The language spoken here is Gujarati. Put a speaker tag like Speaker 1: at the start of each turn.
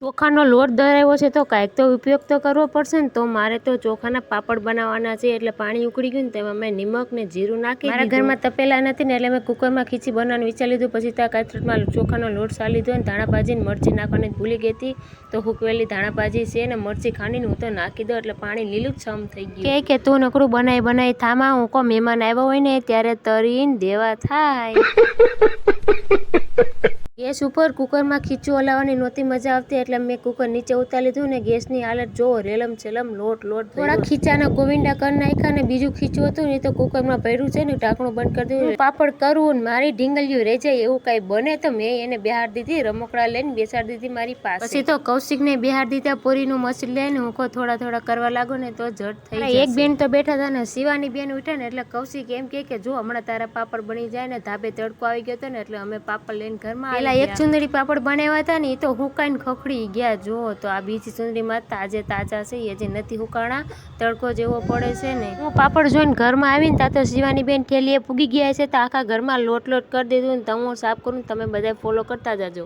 Speaker 1: ચોખાનો લોટ દળાવ્યો છે તો કાંઈક તો ઉપયોગ તો કરવો પડશે ને. તો મારે તો ચોખાના પાપડ બનાવવાના છે. એટલે પાણી ઉકળી ગયું ને તેમાં મેં નિમક ને જીરું નાખી. મારા ઘરમાં તપેલા નથી ને એટલે મેં કુકરમાં ખીચી બનાવવાનું વિચારી લીધું. પછી ત્યાં કાથરમાં ચોખાનો લોટ સાલી લીધો ને ધાણા ભાજી ને મરચી નાખવાની ભૂલી ગઈ હતી. તો હુકવેલી ધાણા ભાજી છે ને મરચી ખાંડીને હું તો નાખી દઉં એટલે પાણી લીલું છમ થઈ ગયું. કે તું નકરું બનાવી થામા, હું કો મહેમાન આવ્યા હોય ને ત્યારે તરીને દેવા થાય. ગેસ ઉપર કુકરમાં ખીચું હલાવવાની નહોતી મજા આવતી એટલે મેં કુકર નીચે ઉતારી લીધું ને ગેસની હાલત જોવો રેલમ છેલમ લોટ થોડા ખીચાના ગોવિંદા કરી નાખ્યા ને બીજું ખીચું હતું ને તો કુકરમાં ભર્યું છે ને ઢાંકણું બંધ કરી દીધું. પાપડ કરવું ને મારી ઢીંગલીઓ રહી જાય એવું કઈ બને તો મેં એને બિહાર દીધી, રમકડા લઈને બેસાડી દીધી મારી પાસે. પછી તો કૌશિકને બિહાર દીધા પૂરીનું મશીન લઈને હું થોડા કરવા લાગો ને તો જટ થઈ જાય. એક બેન તો બેઠા હતા ને શિવાની બેન ઉઠે ને એટલે કૌશિક એમ કે જો હમણાં તારા પાપડ બની જાય ને ધાબે તડકો આવી ગયો હતો ને એટલે અમે પાપડ લઈને ઘરમાં એક ચુંદડી પાપડ બનાવ્યા હતા ને એ તો હુકાઈને ખખડી ગયા. જુઓ તો આ બીજી ચુંદડીમાં તાજા છે, એ જે નથી હુકાણા, તડકો જેવો પડે છે ને. હું પાપડ જોઈને ઘરમાં આવીને ત્યાં તો શિવાની બેન ઠેલીએ પૂગી ગયા છે તો આખા ઘરમાં લોટ કરી દીધું ને. તો હું સાફ કરું, તમે બધા ફોલો કરતા જાજો.